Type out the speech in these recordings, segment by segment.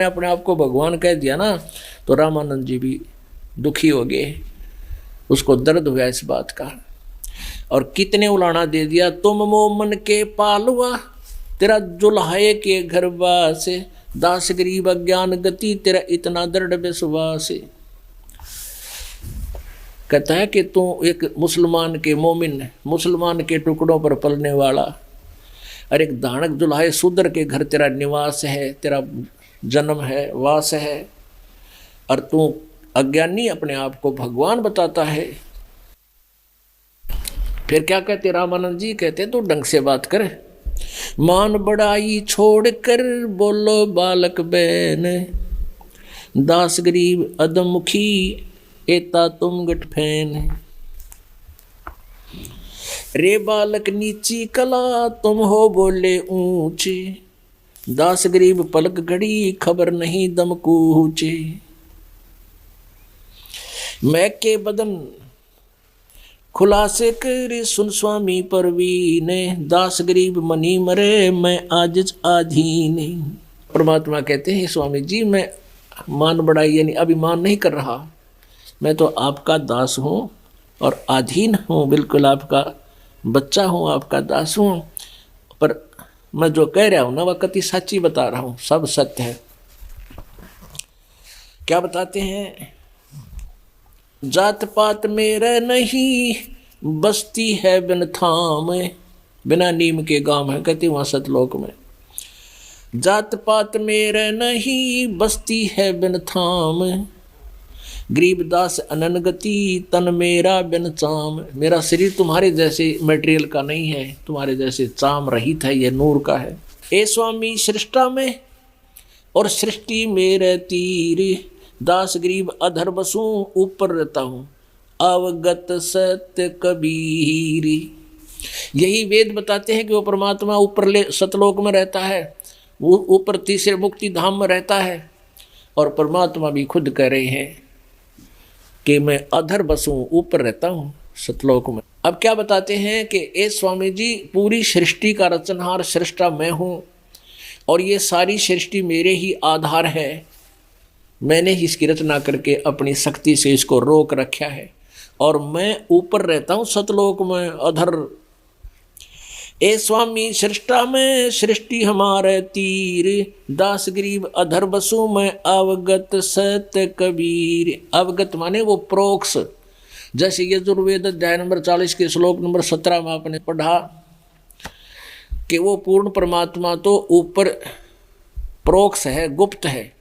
अपने आप को भगवान कह दिया ना तो रामानंद जी भी दुखी हो गए, उसको दर्द हुआ इस बात का। और कितने उलाना दे दिया, तुम मोमन के पालवा तेरा जुल्हाए के घर से, दास गरीब अज्ञान गति तेरा इतना दृढ़ विश्वास। कहता है कि तू एक मुसलमान के मोमिन, मुसलमान के टुकड़ों पर पलने वाला, और एक दानक दुल्हाए शूद्र के घर तेरा निवास है, तेरा जन्म है, वास है, और तू अज्ञानी अपने आप को भगवान बताता है। फिर क्या कहते रामानंद जी, कहते तो ढंग से बात कर, मान बड़ाई छोड़कर बोलो बालक बैन, दास गरीब अदमुखी एता तुम गठफैन। रे बालक नीची कला तुम हो बोले ऊंचे, दास गरीब पलक घड़ी खबर नहीं दम कूचे। मैं के बदन खुलासे कर सुन स्वामी परवीन, दास गरीब मनी मरे मैं आज आधीन। परमात्मा कहते हैं स्वामी जी मैं मान बढ़ाई यानी अभिमान नहीं कर रहा, मैं तो आपका दास हूँ और अधीन हूँ, बिल्कुल आपका बच्चा हूँ, आपका दास हूँ। पर मैं जो कह रहा हूँ ना वह कति सच्ची बता रहा हूँ, सब सत्य है। क्या बताते हैं, जात पात मेरा नहीं बस्ती है बिन थाम, बिना नीम के गांव है, कहते वहां सतलोक में। जात पात मेरा नहीं बस्ती है बिन थाम, गरीबदास अनन गति तन मेरा बिन चाम। मेरा शरीर तुम्हारे जैसे मटेरियल का नहीं है, तुम्हारे जैसे चाम रहित है, ये नूर का है। ए स्वामी सृष्टा में और सृष्टि मेरे तीर, दास गरीब अधर बसूं ऊपर रहता हूँ, अवगत सत्य कबीर। यही वेद बताते हैं कि वो परमात्मा ऊपर सतलोक में रहता है, वो ऊपर तीसरे मुक्ति धाम में रहता है। और परमात्मा भी खुद कह रहे हैं कि मैं अधर बसूं ऊपर रहता हूँ सतलोक में। अब क्या बताते हैं कि ए स्वामी जी पूरी सृष्टि का रचनहार सृष्टा मैं हूँ, और ये सारी सृष्टि मेरे ही आधार है, मैंने ही इसकी रचना करके अपनी शक्ति से इसको रोक रखा है, और मैं ऊपर रहता हूँ सतलोक में अधर। ए स्वामी सृष्टा में सृष्टि हमारे तीर, दास गरीब अधर बसु मैं अवगत सत्य कबीर। अवगत माने वो प्रोक्ष, जैसे यजुर्वेद अध्याय नंबर 40 के श्लोक नंबर 17 में आपने पढ़ा कि वो पूर्ण परमात्मा तो ऊपर प्रोक्ष है, गुप्त है,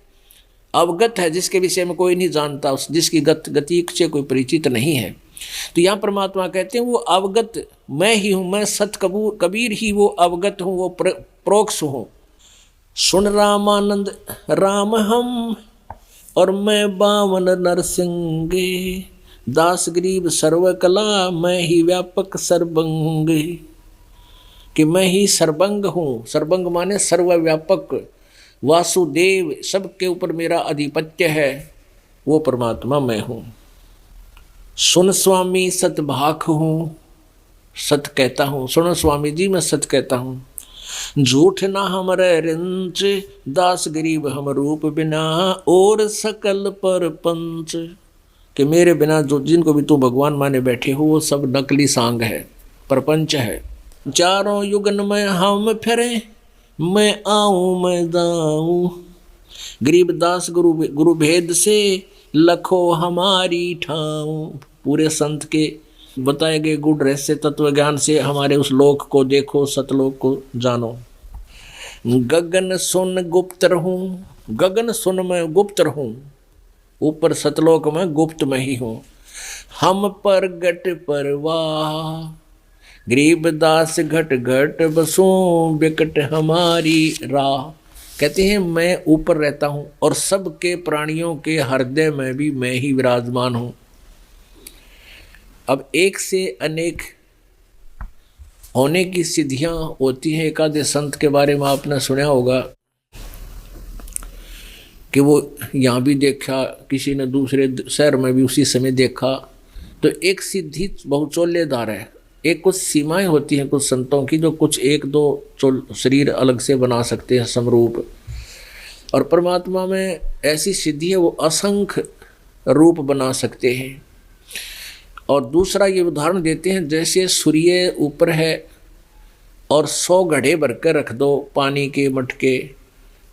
अवगत है, जिसके विषय में कोई नहीं जानता, जिसकी गति से कोई परिचित नहीं है। तो यहाँ परमात्मा कहते हैं वो अवगत मैं ही हूँ, मैं सत कबीर ही वो अवगत हूँ, वो प्रोक्ष हूँ। सुन रामानंद राम हम और मैं बावन नरसिंगे, दास गरीब सर्वकला मैं ही व्यापक सर्वंग। कि मैं ही सर्वंग हूँ, सर्वंग माने सर्वव्यापक, वासुदेव सबके ऊपर मेरा आधिपत्य है, वो परमात्मा मैं हूँ। सुन स्वामी सतभाख हूँ, सत कहता हूँ, सुनो स्वामी जी मैं सत कहता हूँ। झूठ ना हमरे रिंच, दास गरीब हम रूप बिना और सकल पर पंच। कि मेरे बिना जो जिनको भी तू भगवान माने बैठे हो वो सब नकली सांग है, प्रपंच है। चारों युगन में हम फिरे, मैं आऊँ मैं जाऊँ, गरीबदास गुरु भेद से लखो हमारी ठाऊं। पूरे संत के बताए गए गुण रहस्य तत्व ज्ञान से हमारे उस लोक को देखो, सतलोक को जानो। गगन सुन गुप्त रहूं, गगन सुन मैं गुप्त रहूं, ऊपर सतलोक में गुप्त में ही हूँ। हम पर गट परवाह, गरीबदास घट घट बसों बिकट हमारी राह। कहते हैं मैं ऊपर रहता हूँ और सबके प्राणियों के हृदय में भी मैं ही विराजमान हूँ। अब एक से अनेक होने की सिद्धियाँ होती हैं। एक आधे संत के बारे में आपने सुना होगा कि वो यहाँ भी देखा, किसी ने दूसरे शहर में भी उसी समय देखा। तो एक सिद्धि बहुचोलेदार है, एक कुछ सीमाएं होती हैं कुछ संतों की, जो कुछ एक दो शरीर अलग से बना सकते हैं समरूप। और परमात्मा में ऐसी सिद्धि है वो असंख्य रूप बना सकते हैं। और दूसरा ये उदाहरण देते हैं, जैसे सूर्य ऊपर है और 100 घड़े भर कर रख दो पानी के मटके,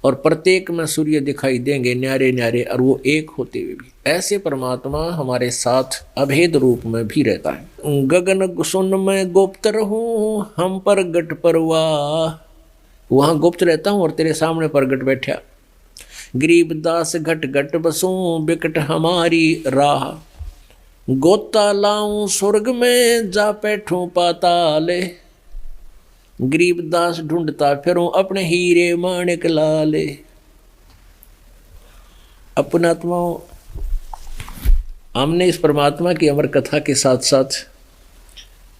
और प्रत्येक में सूर्य दिखाई देंगे न्यारे न्यारे, और वो एक होते हुए भी। ऐसे परमात्मा हमारे साथ अभेद रूप में भी रहता है। गगन सुन में गुप्त रहूं हम प्रगट परवाह, वहाँ गुप्त रहता हूँ और तेरे सामने प्रगट बैठा। गरीबदास घट घट बसूं बिकट हमारी राह, गोता लाऊं स्वर्ग में जा बैठूं पाताले, गरीबदास ढूंढता फिरूं अपने हीरे माणिक लाले। अपनात्माओं, हमने इस परमात्मा की अमर कथा के साथ साथ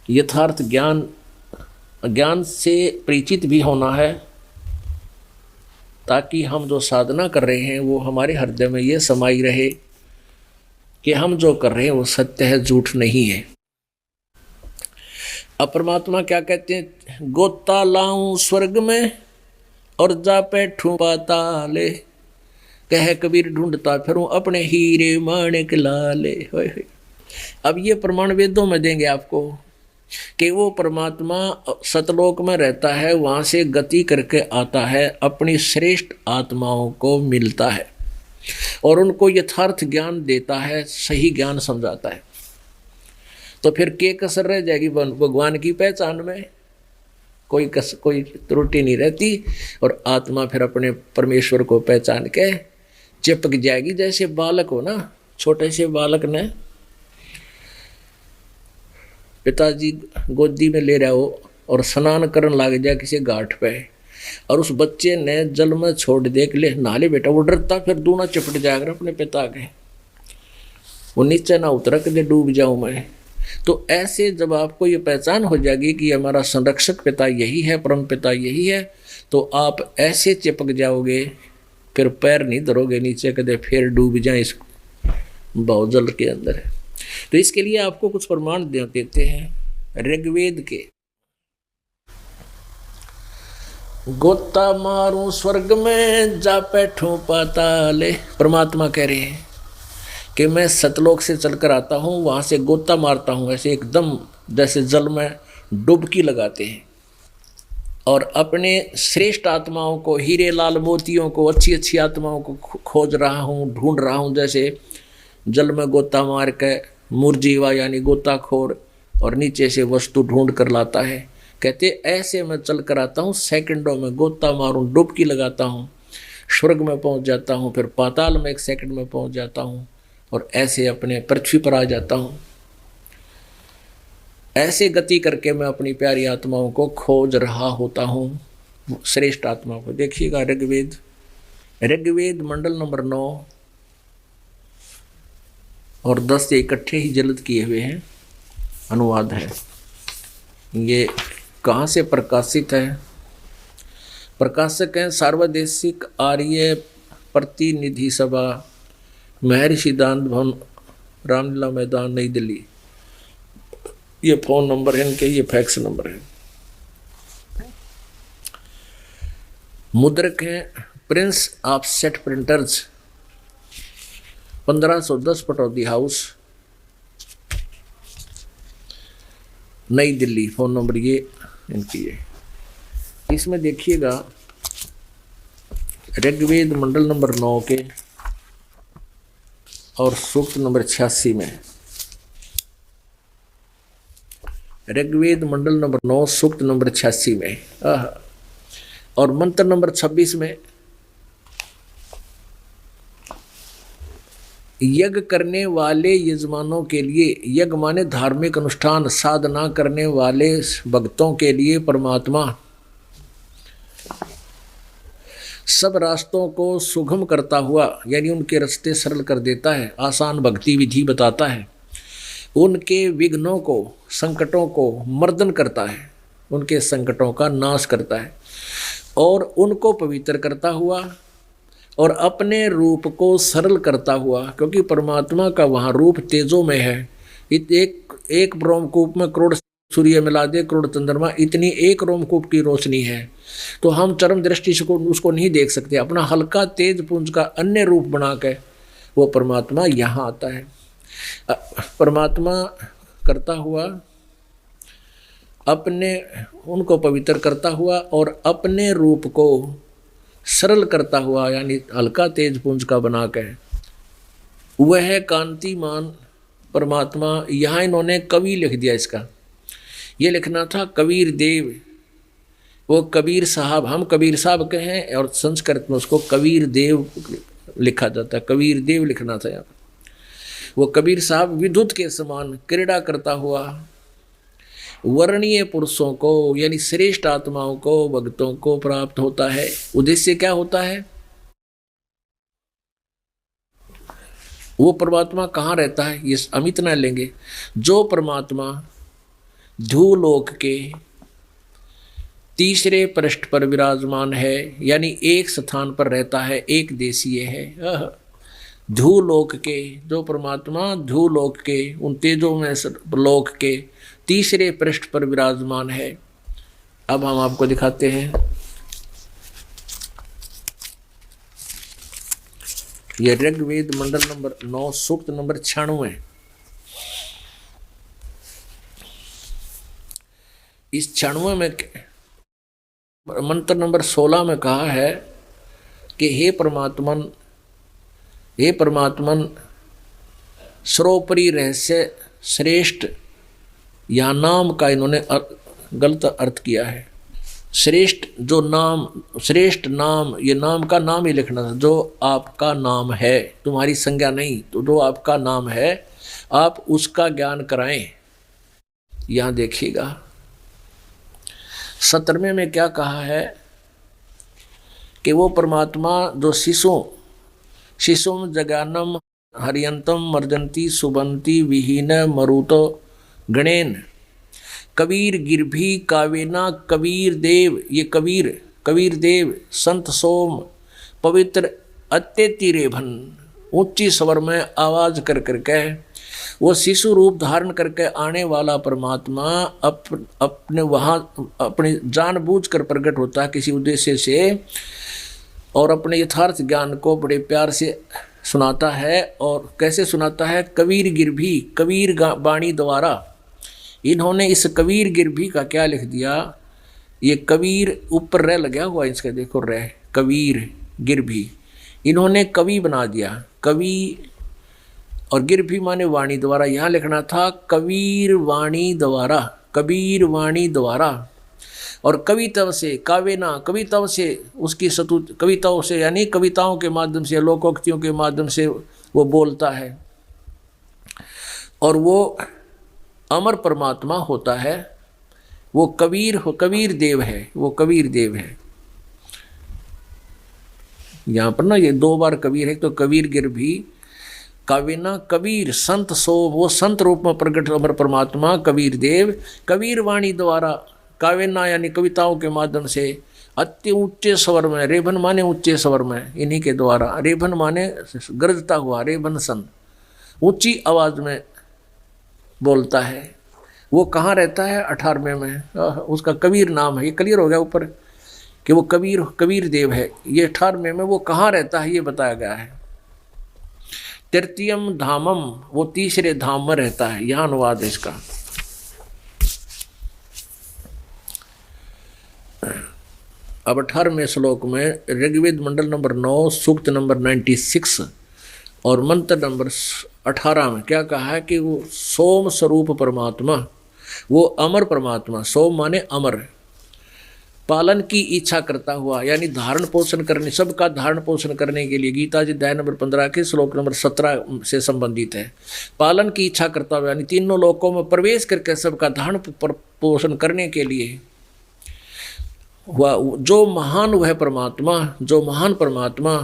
यथार्थ ज्ञान से परिचित भी होना है, ताकि हम जो साधना कर रहे हैं वो हमारे हृदय में ये समाई रहे कि हम जो कर रहे हैं वो सत्य है, झूठ नहीं है। अब परमात्मा क्या कहते हैं, गोता लाऊं स्वर्ग में और जा बैठूं पाताले, कह कबीर ढूंढता फिरूं अपने हीरे माणिक लाले। अब ये प्रमाण वेदों में देंगे आपको कि वो परमात्मा सतलोक में रहता है, वहाँ से गति करके आता है, अपनी श्रेष्ठ आत्माओं को मिलता है और उनको यथार्थ ज्ञान देता है, सही ज्ञान समझाता है। तो फिर के कसर रह जाएगी भगवान की पहचान में, कोई त्रुटि नहीं रहती, और आत्मा फिर अपने परमेश्वर को पहचान के चिपक जाएगी। जैसे बालक हो ना, छोटे से बालक ने पिताजी गोदी में ले रहा हो और स्नान करने लग जाए किसी घाट पे, और उस बच्चे ने जल में छोड़ दे के लिए नहा ले बेटा, वो डरता फिर दूना चिपट जाएगा अपने पिता के, वो नीचे ना उतर के डूब जाऊं मैं। तो ऐसे जब आपको ये पहचान हो जाएगी कि हमारा संरक्षक पिता यही है, परम पिता यही है, तो आप ऐसे चिपक जाओगे, फिर पैर नहीं धरोगे नीचे, कदे फिर डूब जाए इस बहुजल के अंदर। तो इसके लिए आपको कुछ प्रमाण देते हैं ऋग्वेद के। गोता मारूं स्वर्ग में जा बैठूं पाताले, परमात्मा कह रहे हैं कि मैं सतलोक से चलकर आता हूँ, वहाँ से गोता मारता हूँ, ऐसे एकदम जैसे जल में डुबकी लगाते हैं, और अपने श्रेष्ठ आत्माओं को, हीरे लाल मोतियों को, अच्छी अच्छी आत्माओं को खोज रहा हूँ, ढूंढ रहा हूँ। जैसे जल में गोता मार के मुरजीवा यानी गोताखोर और नीचे से वस्तु ढूंढ कर लाता है, कहते ऐसे मैं चल कर आता हूँ, सेकंडों में गोता मारूं, डुबकी लगाता हूँ, स्वर्ग में पहुँच जाता हूँ, फिर पाताल में 1 सेकंड में पहुँच जाता हूँ, और ऐसे अपने पृथ्वी पर आ जाता हूँ। ऐसे गति करके मैं अपनी प्यारी आत्माओं को खोज रहा होता हूँ, श्रेष्ठ आत्माओं को। देखिएगा ऋग्वेद मंडल नंबर 9 और 10 इकट्ठे ही जल्द किए हुए हैं, अनुवाद है। ये कहाँ से प्रकाशित है? प्रकाशक हैं सार्वदेशिक आर्य प्रतिनिधि सभा, महर्षि दान भवन, रामलीला मैदान, नई दिल्ली। ये फ़ोन नंबर है इनके, ये फैक्स नंबर है। मुद्रक हैं Prince offset printers, 1510 Pataudi house, नई दिल्ली। फ़ोन नंबर ये इनकी है। इसमें देखिएगा ऋग्वेद मंडल नंबर 9 के और सूक्त नंबर 86 में, ऋग्वेद मंडल नंबर 9 सूक्त नंबर 86 में, और मंत्र नंबर 26 में, यज्ञ करने वाले यजमानों के लिए, यज्ञ माने धार्मिक अनुष्ठान, साधना करने वाले भक्तों के लिए परमात्मा सब रास्तों को सुगम करता हुआ, यानी उनके रास्ते सरल कर देता है, आसान भक्ति विधि बताता है, उनके विघ्नों को, संकटों को मर्दन करता है, उनके संकटों का नाश करता है, और उनको पवित्र करता हुआ और अपने रूप को सरल करता हुआ, क्योंकि परमात्मा का वहाँ रूप तेजों में है। एक ब्रह्मकूप में करोड़ सूर्य मिला दे करोड़ चंद्रमा, इतनी एक रोमकूप की रोशनी है, तो हम चरम दृष्टि से उसको नहीं देख सकते। अपना हल्का तेज पुंज का अन्य रूप बना के वो परमात्मा यहाँ आता है। परमात्मा करता हुआ अपने उनको पवित्र करता हुआ और अपने रूप को सरल करता हुआ, यानी हल्का तेज पुंज का बना के वह कांतिमान परमात्मा, यहाँ इन्होंने कवि लिख दिया। इसका ये लिखना था कबीर देव, वो कबीर साहब, हम कबीर साहब कहें और संस्कृत में उसको कबीर देव लिखा जाता है, कबीर देव लिखना था यहाँ। वो कबीर साहब विद्युत के समान क्रीड़ा करता हुआ वर्णीय पुरुषों को, यानी श्रेष्ठ आत्माओं को, भक्तों को प्राप्त होता है। उद्देश्य क्या होता है? वो परमात्मा कहाँ रहता है ये हम इतना लेंगे। जो परमात्मा ध्रुवलोक के तीसरे पृष्ठ पर विराजमान है, यानी एक स्थान पर रहता है, एक देशीय है। ध्रुवलोक के जो परमात्मा ध्रुवलोक के उन तेजों में लोक के तीसरे पृष्ठ पर विराजमान है। अब हम आपको दिखाते हैं, ये ऋग्वेद मंडल नंबर 9 सूक्त नंबर 96। इस 96 में मंत्र नंबर 16 में कहा है कि हे परमात्मन सर्वोपरि रहस्य श्रेष्ठ, या नाम का इन्होंने गलत अर्थ किया है। श्रेष्ठ जो नाम, श्रेष्ठ नाम, ये नाम का नाम ही लिखना था। जो आपका नाम है, तुम्हारी संज्ञा नहीं, तो जो आपका नाम है आप उसका ज्ञान कराएं। यहाँ देखिएगा 17वें में क्या कहा है कि वो परमात्मा जो शिशुम जगानम हरियंतम मर्जंती सुबंती विहीन मरुतो गणेन कबीर गिरभी कावेना कबीर देव। ये कबीर देव संत सोम पवित्र अत्यति रेभन, ऊंची स्वर में आवाज कर करके वो शिशु रूप धारण करके आने वाला परमात्मा अपने वहाँ अपने जानबूझ कर प्रकट होता है किसी उद्देश्य से, और अपने यथार्थ ज्ञान को बड़े प्यार से सुनाता है। और कैसे सुनाता है? कबीर गिरभी, कबीर बाणी द्वारा। इन्होंने इस कबीर गिरभी का क्या लिख दिया? ये कबीर ऊपर रह लगा हुआ इसका, देखो रह, कबीर गिरभी, इन्होंने कवि बना दिया। कवि और गिरभी माने वाणी द्वारा, यहाँ लिखना था कबीर वाणी द्वारा, कबीर वाणी द्वारा। और कविता से कावेना, कविताओं से उसकी स्तुति, कविताओं से यानी कविताओं के माध्यम से, लोकोक्तियों के माध्यम से वो बोलता है, और वो अमर परमात्मा होता है। वो कबीर देव है, वो कबीर देव है। यहाँ पर ना ये 2 बार कबीर है, तो कबीर गिरभी कावेना कबीर संत सो, वो संत रूप में प्रकट अमर परमात्मा कबीर देव कबीर वाणी द्वारा, कावेना यानी कविताओं के माध्यम से, अति ऊंचे स्वर में, रेभन माने ऊंचे स्वर में, इन्हीं के द्वारा, रेभन माने गरजता हुआ, रेभन सन, ऊंची आवाज में बोलता है। वो कहाँ रहता है? 18वें में, उसका कबीर नाम है। ये क्लियर हो गया ऊपर कि वो कबीर देव है। ये 18वें में वो कहाँ रहता है ये बताया गया है। तृतीयम धामम, वो तीसरे धाम में रहता है, यहाँ अनुवाद है इसका। अब 18वें श्लोक में ऋग्वेद मंडल नंबर 9 सूक्त नंबर 96 और मंत्र नंबर 18 में क्या कहा है कि वो सोम स्वरूप परमात्मा, वो अमर परमात्मा, सोम माने अमर, पालन की इच्छा करता हुआ, यानी धारण पोषण करने, सबका धारण पोषण करने के लिए, गीता जी अध्याय नंबर 15 के श्लोक नंबर 17 से संबंधित है। पालन की इच्छा करता हुआ यानी तीनों लोकों में प्रवेश करके सबका धारण पोषण करने के लिए वह जो महान परमात्मा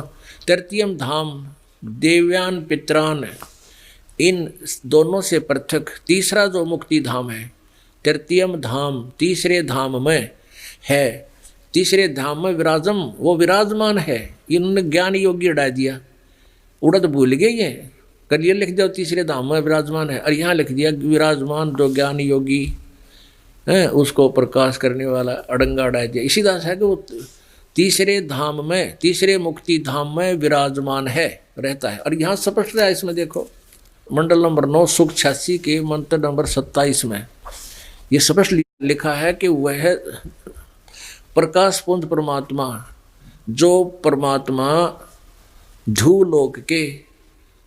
तृतीयम धाम देव्यान पित्रान, इन दोनों से पृथक तीसरा जो मुक्ति धाम है, तृतीयम धाम तीसरे धाम में है, तीसरे धाम में विराजम, वो विराजमान है। इन्होंने ज्ञान योगी उड़ा दिया, उड़द भूल गए ये, करियर लिख दिया तीसरे धाम में विराजमान है, और यहाँ लिख दिया विराजमान जो ज्ञान योगी है, उसको प्रकाश करने वाला अड़ंगा अड़ा दिया। इसी दास है कि वो तीसरे धाम में, तीसरे मुक्ति धाम में विराजमान है, रहता है। और यहाँ स्पष्ट है, इसमें देखो मंडल नंबर 9 सुख 86 के मंत्र नंबर 27 में ये स्पष्ट लिखा है कि वह प्रकाश पुंज परमात्मा, जो परमात्मा झूलोक के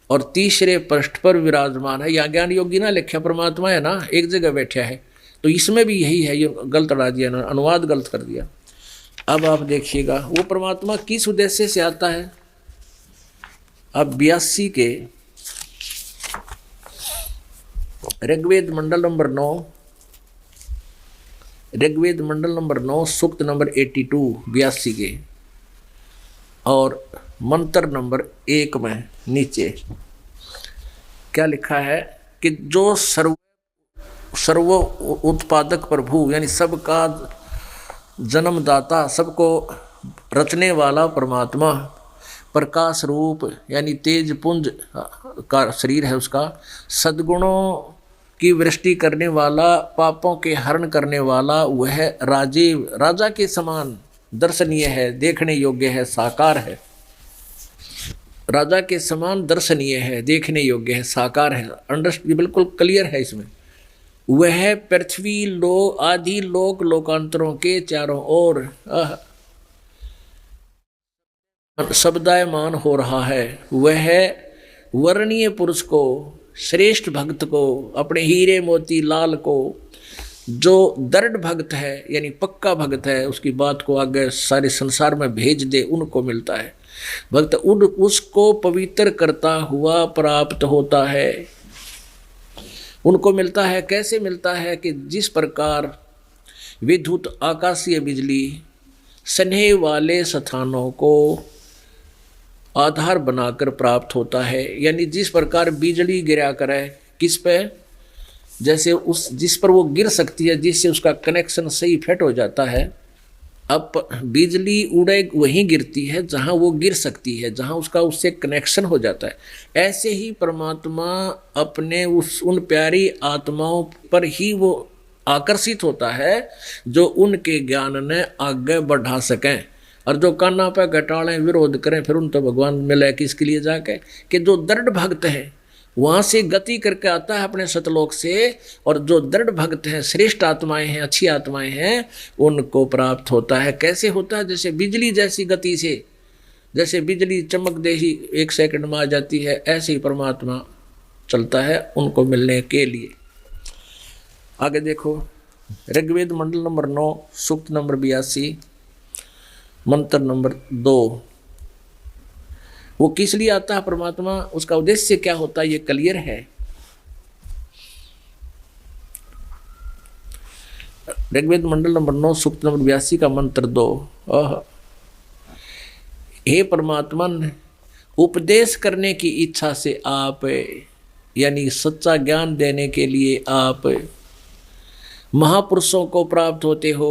और तीसरे पृष्ठ पर विराजमान है। यहाँ ज्ञान योगी ना लिखा परमात्मा है ना, एक जगह बैठा है, तो इसमें भी यही है। ये गलत अड़ा दिया, अनुवाद गलत कर दिया। अब आप देखिएगा वो परमात्मा किस उद्देश्य से आता है। अब 82 के ऋग्वेद मंडल नंबर 9, ऋग्वेद मंडल नंबर 9 सूक्त नंबर 82 82 के और मंत्र नंबर 1 में नीचे क्या लिखा है कि जो सर्व उत्पादक प्रभु यानी सबका जन्मदाता, सबको रचने वाला परमात्मा, प्रकाश रूप यानी तेज पुंज का शरीर है उसका, सद्गुणों की वृष्टि करने वाला, पापों के हरण करने वाला, वह राजीव राजा के समान दर्शनीय है, देखने योग्य है, साकार है। राजा के समान दर्शनीय है, देखने योग्य है, साकार है। अंडरस्टैंड बिल्कुल क्लियर है इसमें। वह पृथ्वी लोक आदि लोक लोकांतरों के चारों ओर शब्दायमान हो रहा है। वह वर्णीय पुरुष को, श्रेष्ठ भक्त को, अपने हीरे मोती लाल को, जो दृढ़ भक्त है यानी पक्का भक्त है, उसकी बात को आगे सारे संसार में भेज दे, उनको मिलता है। भक्त उसको पवित्र करता हुआ प्राप्त होता है, उनको मिलता है। कैसे मिलता है कि जिस प्रकार विद्युत आकाशीय बिजली स्नेह वाले स्थानों को आधार बनाकर प्राप्त होता है, यानी जिस प्रकार बिजली गिरा करे किस पे, जैसे उस जिस पर वो गिर सकती है, जिससे उसका कनेक्शन सही फिट हो जाता है। अब बिजली उड़े वहीं गिरती है जहाँ वो गिर सकती है, जहाँ उसका उससे कनेक्शन हो जाता है। ऐसे ही परमात्मा अपने उन प्यारी आत्माओं पर ही वो आकर्षित होता है जो उनके ज्ञान ने आगे बढ़ा सकें, और जो काना पे घटाड़ें विरोध करें फिर उन तो भगवान मिले किसके लिए जाके, कि जो दृढ़ भक्त है वहाँ से गति करके आता है अपने सतलोक से, और जो दृढ़ भक्त हैं, श्रेष्ठ आत्माएं हैं, अच्छी आत्माएं हैं, उनको प्राप्त होता है। कैसे होता है? जैसे बिजली जैसी गति से, जैसे बिजली चमक दे ही 1 सेकंड में आ जाती है, ऐसे ही परमात्मा चलता है उनको मिलने के लिए। आगे देखो ऋग्वेद मंडल नंबर 9 सूक्त नंबर 82 मंत्र नंबर 2। वो किस लिए आता है परमात्मा, उसका उद्देश्य क्या होता है, ये क्लियर है। ऋग्वेद मंडल नंबर 9 सूक्त नंबर 82 का मंत्र 2। हे परमात्मा, उपदेश करने की इच्छा से आप, यानी सच्चा ज्ञान देने के लिए आप महापुरुषों को प्राप्त होते हो,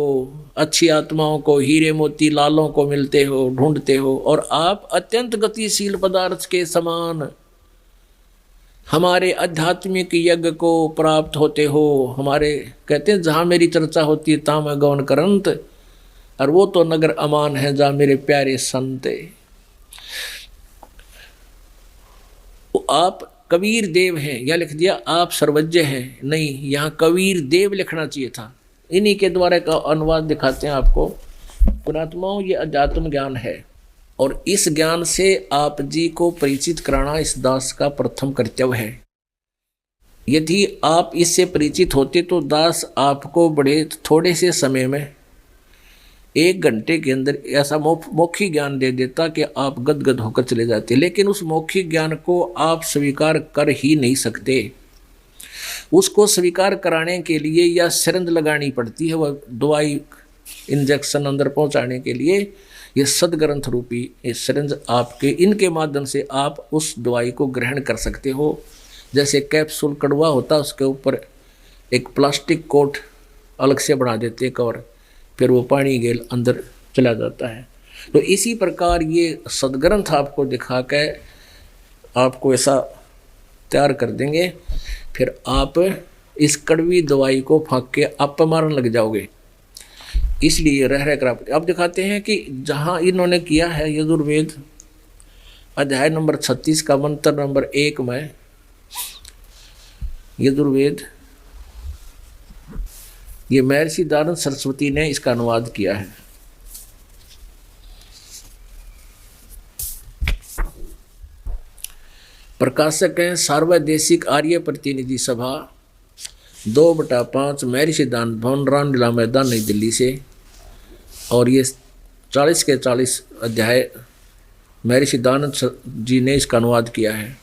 अच्छी आत्माओं को, हीरे मोती लालों को मिलते हो, ढूंढते हो, और आप अत्यंत गतिशील पदार्थ के समान हमारे आध्यात्मिक यज्ञ को प्राप्त होते हो। हमारे कहते हैं जहाँ मेरी चर्चा होती है ता मैं गौन करंत, और वो तो नगर अमान है जहाँ मेरे प्यारे संत। आप कबीर देव हैं, या लिख दिया आप सर्वज्ञ हैं, नहीं, यहाँ कबीर देव लिखना चाहिए था। इन्हीं के द्वारा का अनुवाद दिखाते हैं आपको। पुणात्माओं, ये अध्यात्म ज्ञान है, और इस ज्ञान से आप जी को परिचित कराना इस दास का प्रथम कर्तव्य है। यदि आप इससे परिचित होते तो दास आपको बड़े थोड़े से समय में 1 घंटे के अंदर ऐसा मौखिक ज्ञान दे देता कि आप गदगद होकर चले जाते। लेकिन उस मौखिक ज्ञान को आप स्वीकार कर ही नहीं सकते। उसको स्वीकार कराने के लिए या सिरंज लगानी पड़ती है, वह दवाई इंजेक्शन अंदर पहुंचाने के लिए ये सदग्रंथ रूपी ये सिरंज आपके, इनके माध्यम से आप उस दवाई को ग्रहण कर सकते हो। जैसे कैप्सूल कड़वा होता, उसके ऊपर एक प्लास्टिक कोट अलग से बना देते कवर, फिर वो पानी गेल अंदर चला जाता है। तो इसी प्रकार ये सदग्रंथ आपको दिखा के आपको ऐसा तैयार कर देंगे, फिर आप इस कड़वी दवाई को फाँक के आप मारने लग जाओगे। इसलिए रह रह कर अब दिखाते हैं कि जहाँ इन्होंने किया है यजुर्वेद अध्याय नंबर 36 का मंत्र नंबर 1 में, यजुर्वेद ये महर्षि दयानंद सरस्वती ने इसका अनुवाद किया है। प्रकाशक हैं सार्वदेशिक आर्य प्रतिनिधि सभा 2/5 महर्षि दयानंद भवन रामलीला मैदान नई दिल्ली से। और ये 40 के 40 अध्याय महर्षि दयानंद जी ने इसका अनुवाद किया है।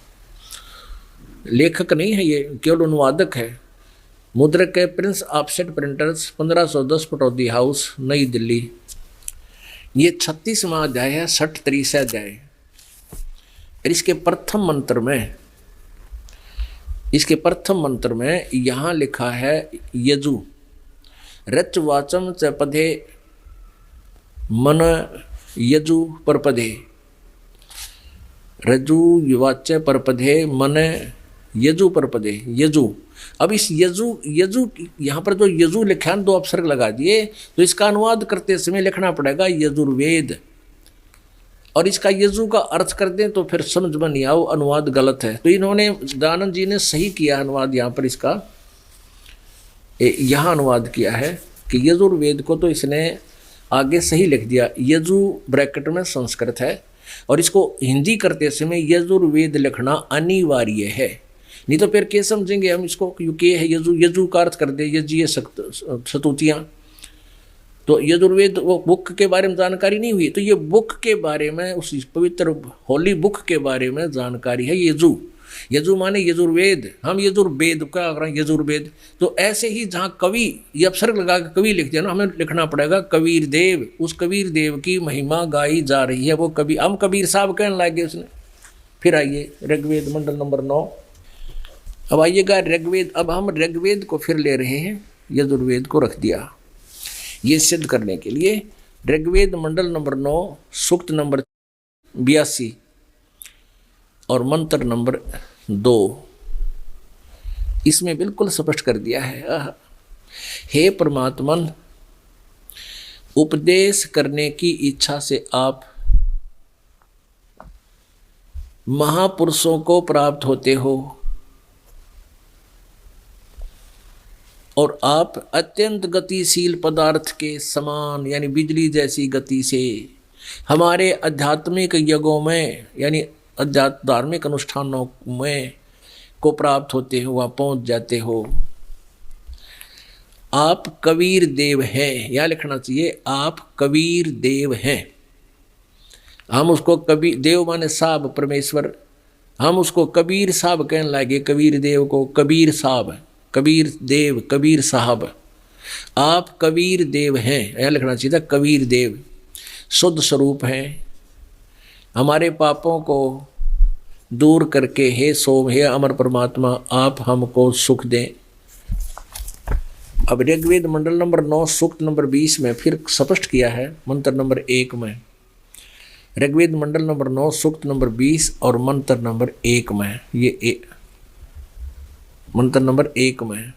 लेखक नहीं है ये, केवल अनुवादक है। मुद्रक है Prince offset printers 1510 Pataudi house नई दिल्ली। ये 36वां अध्याय है, 63 अध्याय। इसके प्रथम मंत्र में यहाँ लिखा है यजु रच वाचम च पदे मन यजु परपदे, रजु युवाच्य परपदे मन यजु परपदे, यजु। अब इस यजु यहाँ पर जो यजु लिखा है 2 अपसर्ग लगा दिए, तो इसका अनुवाद करते समय लिखना पड़ेगा यजुर्वेद। और इसका यजु का अर्थ कर दें तो फिर समझ में नहीं आओ, अनुवाद गलत है। तो इन्होंने दयानंद जी ने सही किया अनुवाद, यहाँ पर इसका यहाँ अनुवाद किया है कि यजुर्वेद को तो इसने आगे सही लिख दिया, यजु ब्रैकेट में संस्कृत है। और इसको हिंदी करते समय यजुर्वेद लिखना अनिवार्य है, नहीं तो फिर क्या समझेंगे हम इसको, क्योंकि है यजु का अर्थ कर दे यजीय सतुतियाँ। तो यजुर्वेद वो बुक के बारे में जानकारी नहीं हुई, तो ये बुक के बारे में, उस पवित्र होली बुक के बारे में जानकारी है। यजु माने यजुर्वेद, हम यजुर्वेद क्या कर रहे हैं यजुर्वेद। तो ऐसे ही जहाँ कवि ये अपसर्ग लगा के कवि लिख दिया ना, हमें लिखना पड़ेगा कबीर देव। उस कबीर देव की महिमा गाई जा रही है, वो कवि हम कबीर साहब कहने लगे उसने। फिर आइए ऋग्वेद मंडल नंबर 9। अब आइएगा ऋग्वेद। अब हम ऋग्वेद को फिर ले रहे हैं, यजुर्वेद को रख दिया ये सिद्ध करने के लिए। ऋग्वेद मंडल नंबर 9 सूक्त नंबर 82 और मंत्र नंबर 2, इसमें बिल्कुल स्पष्ट कर दिया है। हे परमात्मन, उपदेश करने की इच्छा से आप महापुरुषों को प्राप्त होते हो और आप अत्यंत गतिशील पदार्थ के समान यानी बिजली जैसी गति से हमारे आध्यात्मिक यज्ञों में यानी धार्मिक अनुष्ठानों में को प्राप्त होते हो, वहाँ पहुँच जाते हो। आप कबीर देव हैं, यह लिखना चाहिए आप कबीर देव हैं। हम उसको कबीर देव माने साहब परमेश्वर, हम उसको कबीर साहब कहने लगे। कबीर देव को कबीर साहब, कबीर देव, कबीर साहब। आप कबीर देव हैं, यह लिखना चाहिए था कबीर देव। शुद्ध स्वरूप हैं, हमारे पापों को दूर करके हे सोम, हे अमर परमात्मा, आप हमको सुख दें। अब ऋग्वेद मंडल नंबर 9 सूक्त नंबर 20 में फिर स्पष्ट किया है मंत्र नंबर 1 में। ऋग्वेद मंडल नंबर 9 सूक्त नंबर 20 और मंत्र नंबर 1 में, ये मंत्र नंबर 1 में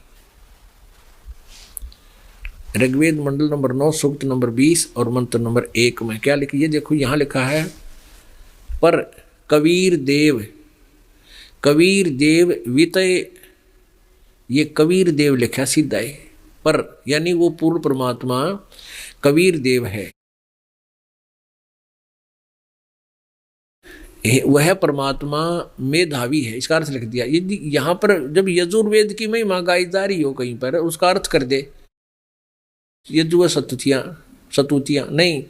ऋग्वेद मंडल नंबर 9 सूक्त नंबर 20 और मंत्र नंबर 1 में क्या लिखिए, देखो यहाँ लिखा है पर कबीर देव वितय, ये कबीर देव लिखा सीधा है पर, यानी वो पूर्ण परमात्मा कबीर देव है। वह परमात्मा मेधावी है, इसका अर्थ लिख दिया। यदि यहाँ पर जब यजुर्वेद की महिमा गाई जा रही हो कहीं पर, उसका अर्थ कर दे यजु सतुतियाँ नहीं,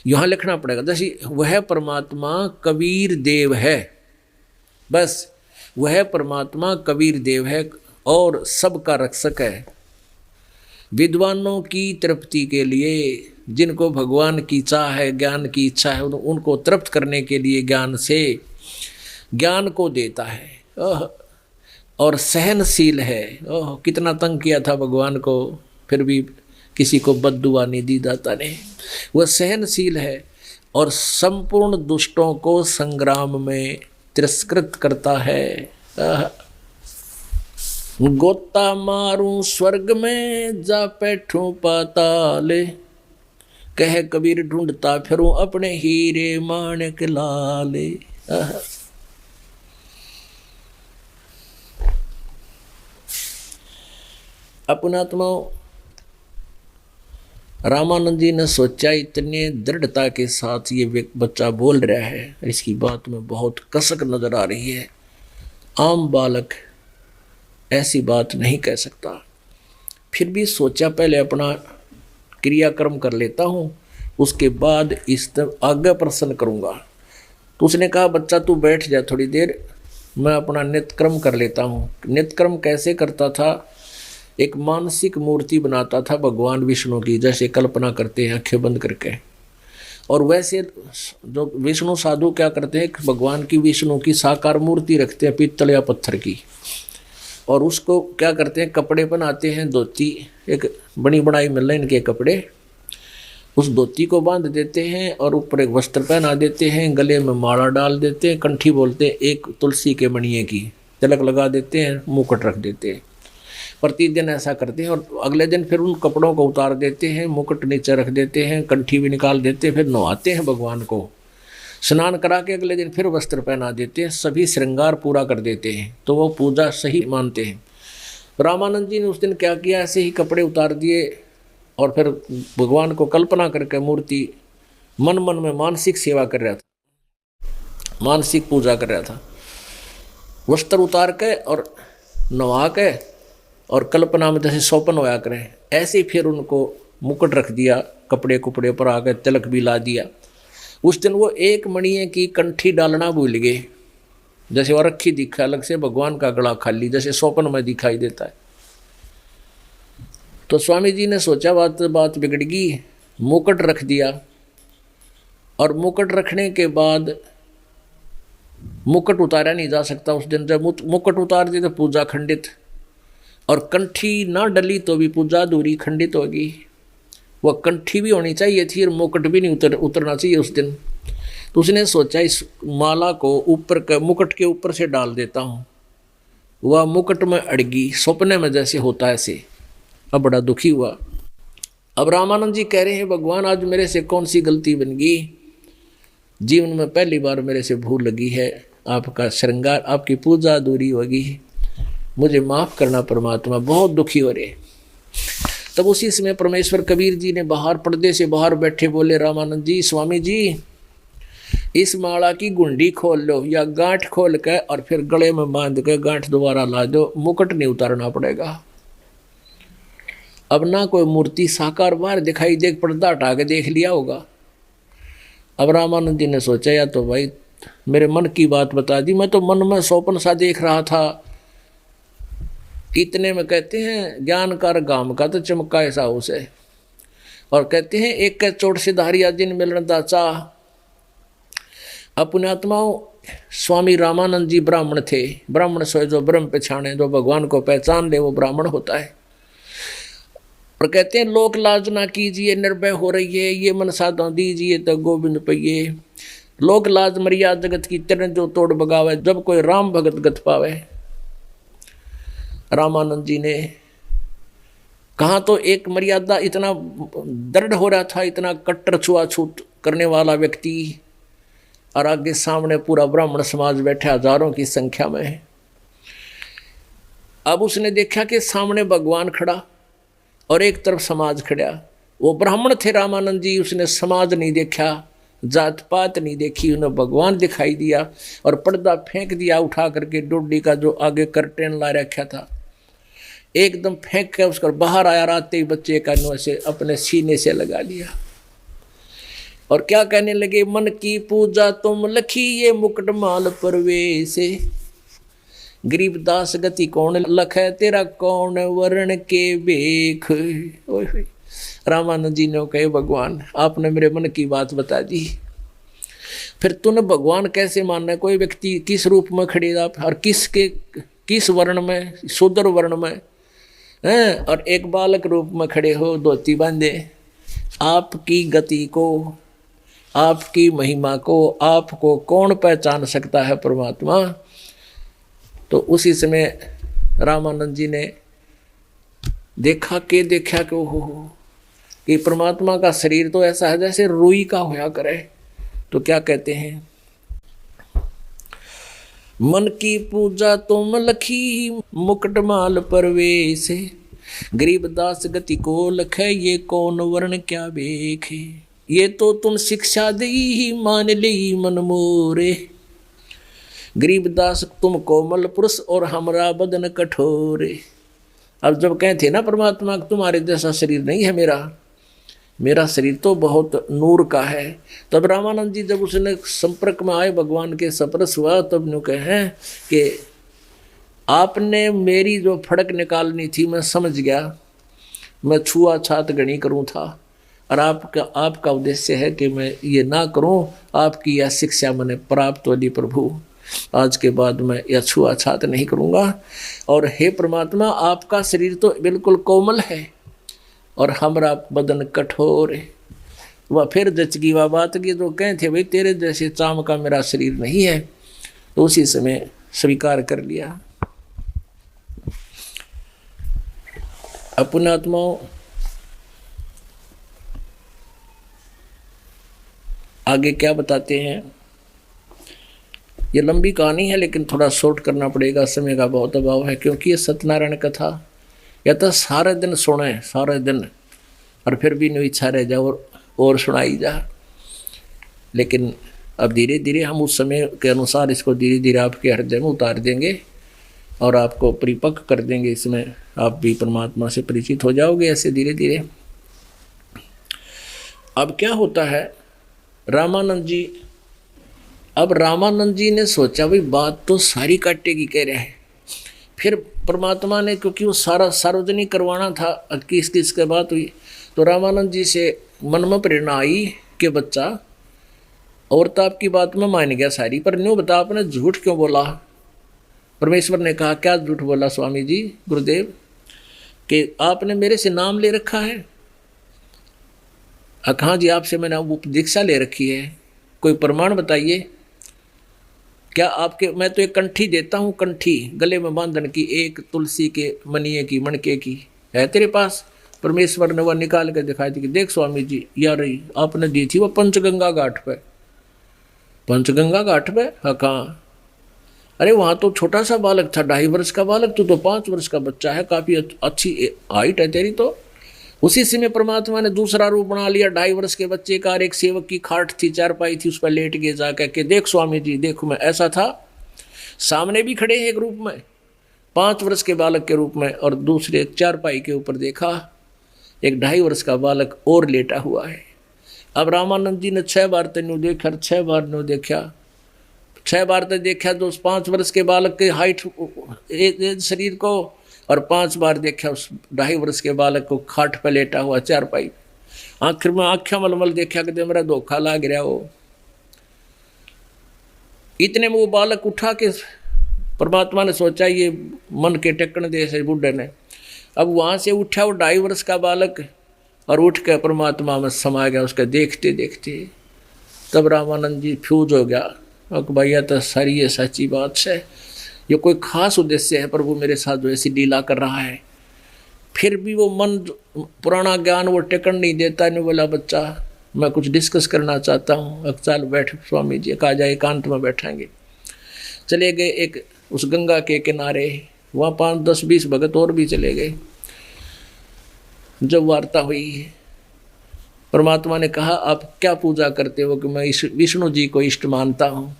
यहाँ लिखना पड़ेगा जैसे वह परमात्मा कबीर देव है, बस वह परमात्मा कबीर देव है और सबका रक्षक है। विद्वानों की तृप्ति के लिए, जिनको भगवान की चाह है, ज्ञान की इच्छा है, उनको तृप्त करने के लिए ज्ञान से ज्ञान को देता है। और सहनशील है। कितना तंग किया था भगवान को, फिर भी किसी को बद्दुआ नहीं दी दाता ने। वह सहनशील है और संपूर्ण दुष्टों को संग्राम में तिरस्कृत करता है। गोता मारूं स्वर्ग में जा बैठूं पाताले, कह कबीर ढूंढता फिरूं अपने हीरे माणिक लाले। अपनात्माओं, रामानंद जी ने सोचा इतने दृढ़ता के साथ ये बच्चा बोल रहा है, इसकी बात में बहुत कसक नजर आ रही है। आम बालक ऐसी बात नहीं कह सकता। फिर भी सोचा पहले अपना क्रियाक्रम कर लेता हूँ, उसके बाद इस तरफ आगे प्रश्न करूँगा। तो उसने कहा बच्चा तू बैठ जा थोड़ी देर, मैं अपना नित्यक्रम कर लेता हूँ। नित्यक्रम कैसे करता था? एक मानसिक मूर्ति बनाता था भगवान विष्णु की, जैसे कल्पना करते हैं आंखें बंद करके। और वैसे जो विष्णु साधु क्या करते हैं, भगवान की विष्णु की साकार मूर्ति रखते हैं पीतल या पत्थर की, और उसको क्या करते हैं कपड़े बनाते हैं, धोती एक बनी बनाई मिल रहे इनके कपड़े, उस धोती को बांध देते हैं और ऊपर एक वस्त्र पहना देते हैं, गले में माला डाल देते हैं, कंठी बोलते हैं एक तुलसी के मणिये की, तिलक लगा देते हैं, मुकुट रख देते हैं। प्रतिदिन ऐसा करते हैं और अगले दिन फिर उन कपड़ों को उतार देते हैं, मुकुट नीचे रख देते हैं, कंठी भी निकाल देते हैं, फिर नहाते हैं भगवान को, स्नान करा के अगले दिन फिर वस्त्र पहना देते हैं, सभी श्रृंगार पूरा कर देते हैं, तो वो पूजा सही मानते हैं। रामानंद जी ने उस दिन क्या किया, ऐसे ही कपड़े उतार दिए और फिर भगवान को कल्पना करके मूर्ति मन मन में मानसिक सेवा कर रहा था, मानसिक पूजा कर रहा था। वस्त्र उतार के और नहा के और कल्पना में जैसे सौपन होया करें, ऐसे फिर उनको मुकुट रख दिया, कपड़े कुपड़े पर आकर तिलक भी ला दिया। उस दिन वो एक मणिये की कंठी डालना भूल गए, जैसे वो रखी दिखा अलग से, भगवान का गला खाली जैसे सौपन में दिखाई देता है। तो स्वामी जी ने सोचा बात बिगड़ गई, मुकुट रख दिया, और मुकुट रखने के बाद मुकुट उतारा नहीं जा सकता उस दिन, जब मुकुट उतार दिए तो पूजा खंडित, और कंठी ना डली तो भी पूजा अधूरी खंडित होगी। वह कंठी भी होनी चाहिए थी और मुकुट भी नहीं उतरना चाहिए उस दिन। तो उसने सोचा इस माला को ऊपर मुकुट के ऊपर से डाल देता हूँ, वह मुकुट में अड़गी, सपने में जैसे होता है ऐसे। अब बड़ा दुखी हुआ। अब रामानंद जी कह रहे हैं भगवान आज मेरे से कौन सी गलती बन गई, जीवन में पहली बार मेरे से भूल लगी है, आपका श्रृंगार आपकी पूजा अधूरी होगी, मुझे माफ़ करना परमात्मा, बहुत दुखी हो रहे। तब उसी समय परमेश्वर कबीर जी ने बाहर पर्दे से बाहर बैठे बोले रामानंद जी, स्वामी जी इस माला की गुंडी खोल लो या गांठ खोल के और फिर गले में बांध के गांठ दोबारा ला दो, मुकुट नहीं उतारना पड़ेगा। अब ना कोई मूर्ति साकार बाहर दिखाई दे, पर्दा हटा के देख लिया होगा। अब रामानंद जी ने सोचा या तो भाई मेरे मन की बात बता दी, मैं तो मन में सौपन सा देख रहा था। इतने में कहते हैं ज्ञानकार गाम का तो चमका ऐसा उसे, और कहते हैं एक के चोट से धारिया जिन मिलन दाचा। अपने आत्माओं स्वामी रामानंद जी ब्राह्मण थे, ब्राह्मण सोए जो ब्रह्म पहचाने, जो भगवान को पहचान ले वो ब्राह्मण होता है। और कहते हैं लोक लाज ना कीजिए निर्भय हो रही है, ये मन साधा दीजिए तो गोविंद पइये। लोक लाज मर्यादा जगत की तरह जो तोड़ बगावे, जब कोई राम भगत गत पावे। रामानंद जी ने कहा तो एक मर्यादा, इतना दृढ़ हो रहा था, इतना कट्टर छुआछूत करने वाला व्यक्ति, और आगे सामने पूरा ब्राह्मण समाज बैठे हजारों की संख्या में। अब उसने देखा कि सामने भगवान खड़ा और एक तरफ समाज खड़ा। वो ब्राह्मण थे रामानंद जी, उसने समाज नहीं देखा, जात पात नहीं देखी, उन्हें भगवान दिखाई दिया और पर्दा फेंक दिया उठा करके, डोडी का जो आगे कर्टेन ला रखा था एकदम फेंक के उसका बाहर आया। आते ही बच्चे का नो से अपने सीने से लगा लिया और क्या कहने लगे, मन की पूजा तुम लखी ये मुकुट माल परवेशे, गरीबदास गति कौन लखे तेरा कौन वर्ण के बेख। रामानंद जी ने कहे भगवान आपने मेरे मन की बात बता दी, फिर तूने भगवान कैसे मानना है? कोई व्यक्ति किस रूप में खड़े आप और किस वर्ण में, शूद्र वर्ण में हैं, और एक बालक रूप में खड़े हो धोती बांधे। आपकी गति को, आपकी महिमा को, आपको कौन पहचान सकता है परमात्मा? तो उसी समय रामानंद जी ने देखा कि ओहो कि परमात्मा का शरीर तो ऐसा है जैसे रुई का होया करे। तो क्या कहते हैं, मन की पूजा तुम लखी मुकुटमाल परवेश, गरीबदास गति को लखे ये कौन वर्ण क्या बेखे, ये तो तुम शिक्षा दी मान ली मन मोरे, गरीबदास तुम कोमल पुरुष और हमरा बदन कठोरे। अब जब कहते ना परमात्मा तुम्हारे जैसा शरीर नहीं है मेरा शरीर तो बहुत नूर का है। तब रामानंद जी जब उसने संपर्क में आए, भगवान के सपरस हुआ, तब न्यू कहे कि आपने मेरी जो फड़क निकालनी थी मैं समझ गया, मैं छुआ छात गणी करूं था, और आपका उद्देश्य है कि मैं ये ना करूं। आपकी यह शिक्षा मैंने प्राप्त वाली प्रभु, आज के बाद मैं यह छुआ छात नहीं करूंगा। और हे परमात्मा, आपका शरीर तो बिल्कुल कोमल है और हमारा बदन कठोर है। वह फिर जचगी वह बात की जो कहे थे, भाई तेरे जैसे चाम का मेरा शरीर नहीं है। तो उसी समय स्वीकार कर लिया। अपने आत्माओं, आगे क्या बताते हैं, ये लंबी कहानी है लेकिन थोड़ा शॉर्ट करना पड़ेगा, समय का बहुत अभाव है। क्योंकि ये सत्यनारायण कथा या तो सारे दिन सुने सारे दिन और फिर भी नहीं इच्छा रह जा और सुनाई जा। लेकिन अब धीरे धीरे हम उस समय के अनुसार इसको धीरे धीरे आपके हृदय में उतार देंगे और आपको परिपक्व कर देंगे। इसमें आप भी परमात्मा से परिचित हो जाओगे ऐसे धीरे धीरे। अब क्या होता है, रामानंद जी ने सोचा भाई बात तो सारी काटे की कह रहे हैं। फिर परमात्मा ने, क्योंकि वो सारा सार्वजनिक करवाना था, 21 के बाद हुई, तो रामानंद जी से मन में प्रेरणा आई कि बच्चा, और तो आपकी बात में मान गया सारी, पर न्यू बता आपने झूठ क्यों बोला। परमेश्वर ने कहा, क्या झूठ बोला स्वामी जी गुरुदेव, कि आपने मेरे से नाम ले रखा है। हाँ जी, आपसे मैंने दीक्षा ले रखी है, कोई प्रमाण बताइए। क्या आपके, मैं तो एक कंठी देता हूँ, कंठी गले में बांधन की, एक तुलसी के मनिए की मणके की है तेरे पास। परमेश्वर ने वह निकाल कर दिखाई थी कि देख स्वामी जी, या रही आपने दी थी वो पंचगंगा घाट पे। पंचगंगा घाट पे? हाँ कहाँ? अरे वहाँ तो छोटा सा बालक था, 2.5 वर्ष का बालक, तू तो 5 वर्ष का बच्चा है, काफ़ी अच्छी हाइट है तेरी तो। उसी समय परमात्मा ने दूसरा रूप बना लिया, 2.5 वर्ष के बच्चे का। एक सेवक की खाट थी, चारपाई थी, उस पर लेट गए जाकर के, देख स्वामी जी देखो मैं ऐसा था। सामने भी खड़े हैं एक रूप में 5 वर्ष के बालक के रूप में, और दूसरे चारपाई के ऊपर देखा एक 2.5 वर्ष का बालक और लेटा हुआ है। अब रामानंद जी ने 6 बार तेनू देखा, 6 बार नो देखा, 6 बार तो देखा तो उस 5 वर्ष के बालक के हाइट शरीर को, और 5 बार देखा उस 2.5 वर्ष के बालक को खाट पर लेटा हुआ चारपाई। आखिर में आँखें मलमल देखा कि मेरा धोखा लाग रहा हो। इतने में वो बालक उठा के, परमात्मा ने सोचा ये मन के टेकन दे से बुढ़े ने। अब वहाँ से उठा वो 2.5 वर्ष का बालक और उठ कर परमात्मा में समा गया। उसके देखते देखते तब रामानंद जी फ्यूज हो गया कि भैया तो सारी ये सच्ची बात है, ये कोई खास उद्देश्य है प्रभु मेरे साथ जो ऐसी लीला कर रहा है। फिर भी वो मन पुराना ज्ञान वो टेकन नहीं देता। नहीं बोला बच्चा मैं कुछ डिस्कस करना चाहता हूँ। अब चल बैठ स्वामी जी, कहा जाए एकांत में बैठेंगे। चले गए एक उस गंगा के किनारे, वहाँ 5, 10, 20 भगत और भी चले गए। जब वार्ता हुई, परमात्मा ने कहा आप क्या पूजा करते हो? कि मैं विष्णु जी को इष्ट मानता हूँ।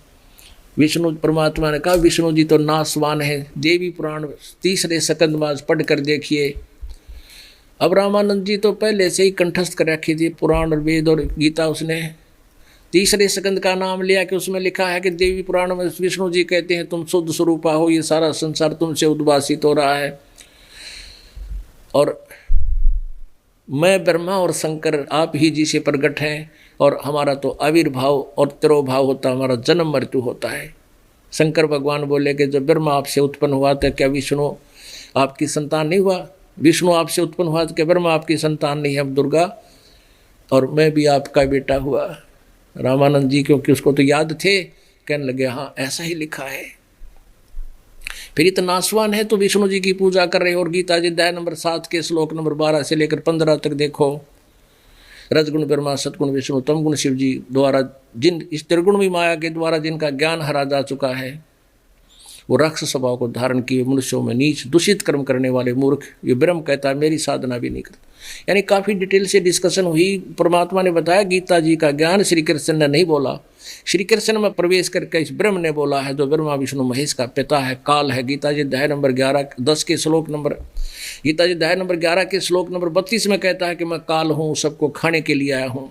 विष्णु, परमात्मा ने कहा विष्णु जी तो नासवान है। देवी पुराण 3 स्कंद मास पढ़ कर देखिए। अब रामानंद जी तो पहले से ही कंठस्थ कर रखी थी पुराण और वेद और गीता। उसने 3 स्कंद का नाम लिया कि उसमें लिखा है कि देवी पुराण में विष्णु जी कहते हैं तुम शुद्ध स्वरूपा हो, ये सारा संसार तुमसे उद्भासित हो रहा है, और मैं ब्रह्मा और शंकर आप ही जी से प्रकट हैं, और हमारा तो आविर्भाव और तिरोभाव होता, हमारा जन्म मृत्यु होता है। शंकर भगवान बोले कि जब ब्रह्मा आपसे उत्पन्न हुआ तो क्या विष्णु आपकी संतान नहीं हुआ? विष्णु आपसे उत्पन्न हुआ तो क्या ब्रह्मा आपकी संतान नहीं है? अब दुर्गा और मैं भी आपका बेटा हुआ। रामानंद जी क्योंकि उसको तो याद थे, कहने लगे हाँ ऐसा ही लिखा है। फिर इतना नासवान है तो विष्णु जी की पूजा कर रहे हो। और गीता जी अध्याय नंबर 7 के श्लोक नंबर 12 से लेकर 15 तक देखो, रजगुण ब्रह्मा, सतगुण विष्णु, तमगुण शिव जी द्वारा जिन इस त्रिगुण में माया के द्वारा जिनका ज्ञान हरा जा चुका है, वो राक्षस स्वभाव को धारण किए मनुष्यों में नीच दूषित कर्म करने वाले मूर्ख, ये ब्रह्म कहता है मेरी साधना भी नहीं करता। यानी काफ़ी डिटेल से डिस्कशन हुई। परमात्मा ने बताया गीता जी का ज्ञान श्री कृष्ण ने नहीं बोला, श्री कृष्ण में प्रवेश करके इस ब्रह्म ने बोला है, जो ब्रह्मा विष्णु महेश का पिता है, काल है। गीता जी अध्याय नंबर 10 के श्लोक नंबर गीता जी अध्याय नंबर 11 के श्लोक नंबर 32 में कहता है कि मैं काल हूँ, सबको खाने के लिए आया हूँ।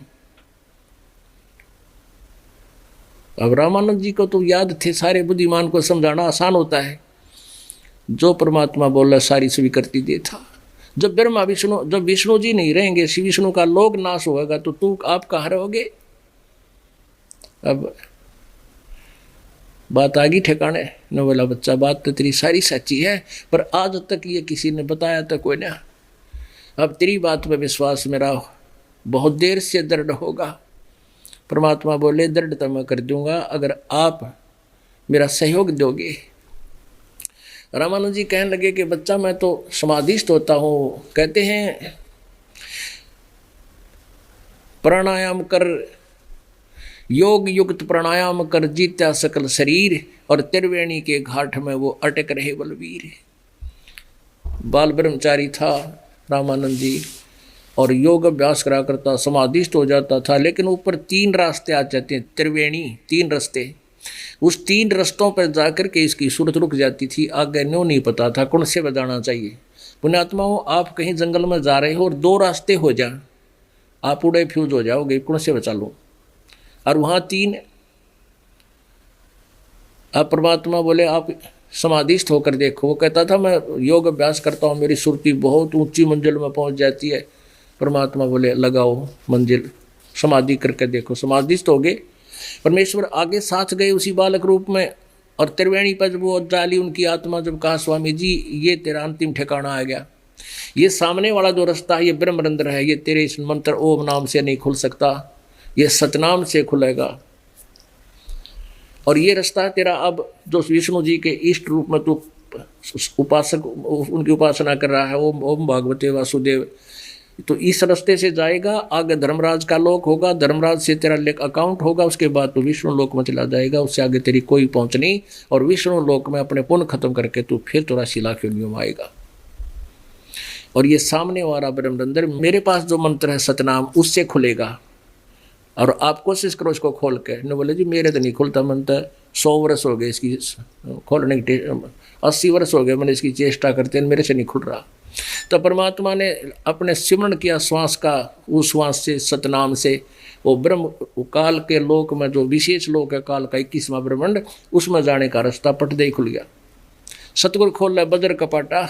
अब रामानंद जी को तो याद थे, सारे बुद्धिमान को समझाना आसान होता है। जो परमात्मा बोल रहा सारी स्वीकृति दे था। जब ब्रह्मा विष्णु, जब विष्णु जी नहीं रहेंगे, श्री विष्णु का लोक नाश होगा, तो तू आप कहाँ रहोगे? अब बात आ गई ठिकाने न, बोला बच्चा बात तो तेरी सारी सच्ची है, पर आज तक ये किसी ने बताया तो कोई ना। अब तेरी बात पे विश्वास मेरा बहुत देर से दृढ़ होगा। परमात्मा बोले दृढ़ तो मैं कर दूंगा अगर आप मेरा सहयोग दोगे। रामानंद जी कहने लगे कि बच्चा मैं तो समाधिस्थ होता हूँ। कहते हैं प्राणायाम कर, योग युक्त प्राणायाम कर जीत्या सकल शरीर, और त्रिवेणी के घाट में वो अटक रहे बलवीर। बाल ब्रह्मचारी था रामानंद जी, और योग अभ्यास करा करता, समाधिस्थ हो जाता था। लेकिन ऊपर 3 रास्ते आ जाते हैं, त्रिवेणी 3 रास्ते। उस 3 रास्तों पर जाकर के इसकी सूरत रुक जाती थी, आगे न्यों नहीं पता था कौन से बजाना चाहिए। पुण्यात्माओं, आप कहीं जंगल में जा रहे हो और 2 रास्ते हो जाए, आप उड़े फ्यूज हो जाओगे, कौन से बचा लो। और वहाँ 3, अब परमात्मा बोले आप समाधिस्थ होकर देखो। वो कहता था मैं योग अभ्यास करता हूँ, मेरी सुरती बहुत ऊंची मंजिल में पहुँच जाती है। परमात्मा बोले लगाओ मंजिल, समाधि करके देखो। समाधिस्थ हो गए, परमेश्वर आगे साथ गए उसी बालक रूप में। और त्रिवेणी पर जब वो डाली उनकी आत्मा, जब कहा स्वामी जी ये तेरा अंतिम ठिकाना आ गया, ये सामने वाला जो रास्ता है ये ब्रह्मरंध्र है, ये तेरे इस मंत्र ओम नाम से नहीं खुल सकता, ये सतनाम से खुलेगा। और ये रास्ता तेरा अब जो विष्णु जी के इष्ट रूप में तू उपासक उनकी उपासना कर रहा है, ओम भागवते वासुदेव, तो इस रास्ते से जाएगा, आगे धर्मराज का लोक होगा, धर्मराज से तेरा लेक अकाउंट होगा, उसके बाद तो विष्णु लोक में चला जाएगा, उससे आगे तेरी कोई पहुंच नहीं। और विष्णु लोक में अपने पुण्य खत्म करके तू फिर 84 लाख योनियों में आएगा। और ये सामने वाला ब्रह्मरंध्र मेरे पास जो मंत्र है सतनाम, उससे खुलेगा। और आप कोशिश करो इसको खोल के। ने बोले जी मेरे तो नहीं खुलता, मंत्र 100 वर्ष हो गए इसकी खोलने की, 80 वर्ष हो गए मैंने इसकी चेष्टा करते, मेरे से नहीं खुल रहा। तो परमात्मा ने अपने सिमरण किया श्वास का, उस श्वास से सतनाम से वो ब्रह्म काल के लोक में, जो विशेष लोक है काल का 21वां ब्रह्मांड, उसमें जाने का रास्ता पटदे ही खुल गया। सतगुरु खोल रहा बज्र कपाटा,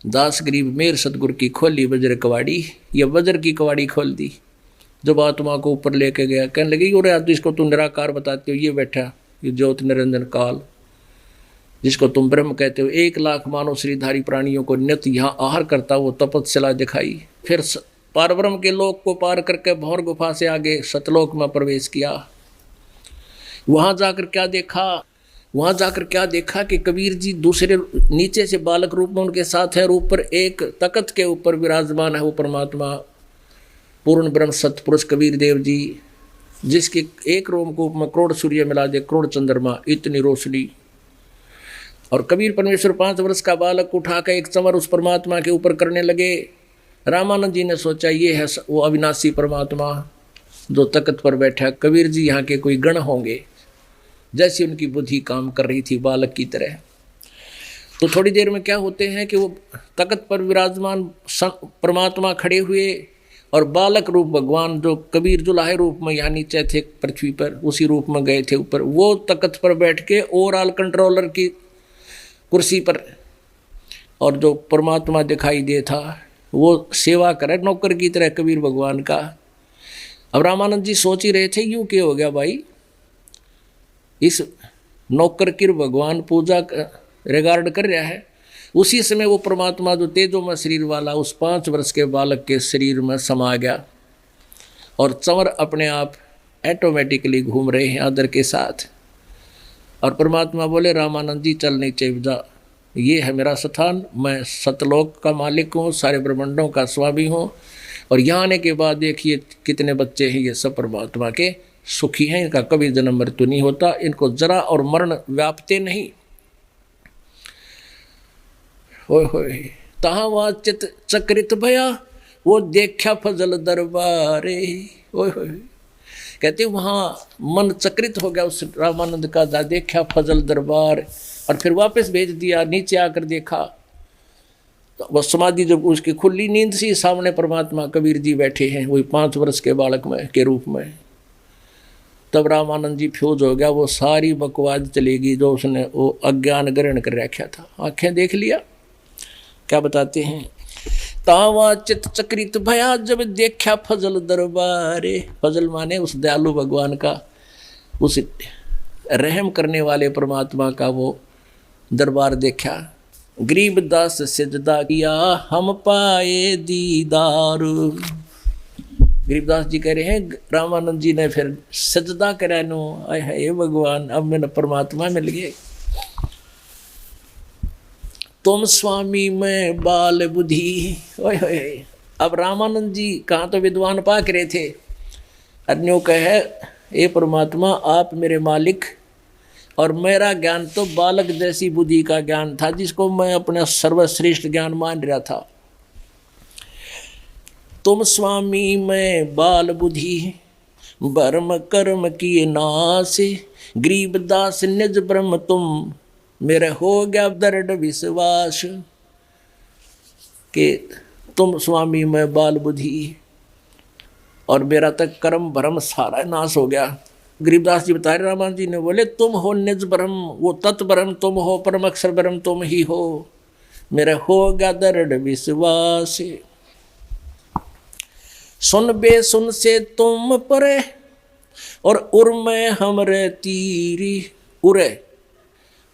दास गरीब मेर सतगुरु की खोली वज्र कवाड़ी। ये वज्र की कवाड़ी खोल दी। जब आत्मा को ऊपर लेके गया, कहने लगी और यार इसको तुम निराकार बताते हो, ये बैठा ये ज्योत निरंजन काल जिसको तुम ब्रह्म कहते हो, 1 लाख मानव श्रीधारी प्राणियों को नित्य यहाँ आहार करता वो तपस्या दिखाई। फिर पारब्रह्म के लोक को पार करके भौर गुफा से आगे सतलोक में प्रवेश किया। वहाँ जाकर क्या देखा कि कबीर जी दूसरे नीचे से बालक रूप में उनके साथ है, और ऊपर एक तख्त के ऊपर विराजमान है वो परमात्मा पूर्ण ब्रह्म सतपुरुष कबीर देव जी, जिसके एक रोमकूप में करोड़ सूर्य मिला दे, करोड़ चंद्रमा, इतनी रोशनी। और कबीर परमेश्वर 5 वर्ष का बालक उठाकर एक चमर उस परमात्मा के ऊपर करने लगे। रामानंद जी ने सोचा ये है वो अविनाशी परमात्मा जो तख्त पर बैठा। कबीर जी यहाँ के कोई गण होंगे, जैसी उनकी बुद्धि काम कर रही थी बालक की तरह। तो थोड़ी देर में क्या होते हैं कि वो तख्त पर विराजमान परमात्मा खड़े हुए, और बालक रूप भगवान जो कबीर जुलाहे रूप में यहाँ नीचे थे पृथ्वी पर, उसी रूप में गए थे ऊपर। वो तख्त पर बैठ के ओवरऑल कंट्रोलर की कुर्सी पर, और जो परमात्मा दिखाई दे था वो सेवा करे नौकर की तरह कबीर भगवान का। अब रामानंद जी सोच ही रहे थे यूँ क्या हो गया भाई, इस नौकर की भगवान पूजा रिगार्ड कर रहा है। उसी समय वो परमात्मा जो तेजोमय शरीर वाला उस 5 वर्ष के बालक के शरीर में समा गया, और चंवर अपने आप ऑटोमेटिकली घूम रहे हैं आदर के साथ। और परमात्मा बोले रामानंद जी चल नीचे जा, ये है मेरा स्थान, मैं सतलोक का मालिक हूँ, सारे ब्रह्मांडों का स्वामी हूँ। और यहाँ आने के बाद देखिए कितने बच्चे हैं, ये सब परमात्मा के सुखी हैं, इनका कभी जन्म मृत्यु नहीं होता, इनको जरा और मरण व्यापते नहीं। होय होय तहाँ वहाँ चित चक्रित भया, वो देखा फजल दरबारे। होय होय कहते वहाँ मन चक्रित हो गया उस रामानंद का, देखा फजल दरबार, और फिर वापस भेज दिया। नीचे आकर देखा तो वह समाधि जब उसकी खुली नींद सी, सामने परमात्मा कबीर जी बैठे हैं, वही 5 वर्ष के बालक में के रूप में। तब रामानंद जी फ्यूज हो गया, वो सारी बकवाद चलेगी जो उसने वो अज्ञान ग्रहण कर रखा था। आंखें देख लिया, क्या बताते हैं, तावा चित चक्रित भया जब देखा फजल दरबारे। फजल माने उस दयालु भगवान का, उस रहम करने वाले परमात्मा का वो दरबार देखा। गरीबदास सिजदा किया हम पाए दीदार। गरीबदास जी कह रहे हैं रामानंद जी ने फिर सजदा करा नो, आय है भगवान अब मैंने परमात्मा मिल गए। तुम स्वामी में बाल बुद्धि। ओए होए अब रामानंद जी कहाँ तो विद्वान पाक रहे थे, अन्यों कहे ये परमात्मा आप मेरे मालिक, और मेरा ज्ञान तो बालक जैसी बुद्धि का ज्ञान था, जिसको मैं अपना सर्वश्रेष्ठ ज्ञान मान रहा था। तुम स्वामी में बाल बुद्धि, ब्रह्म कर्म किए नाश, गरीबदास निज ब्रह्म तुम, मेरे हो गया दृढ़ विश्वास। कि तुम स्वामी में बाल बुद्धि, और मेरा तक कर्म भ्रम सारा नाश हो गया। गरीबदास जी बता रहे, रामानंद जी ने बोले तुम हो निज ब्रह्म, वो तत् ब्रह्म तुम हो, परम अक्षर ब्रह्म तुम ही हो, मेरे हो गया दृढ़ विश्वास। सुन बे सुन से तुम परे, और उर में हमरे तीरी। उरे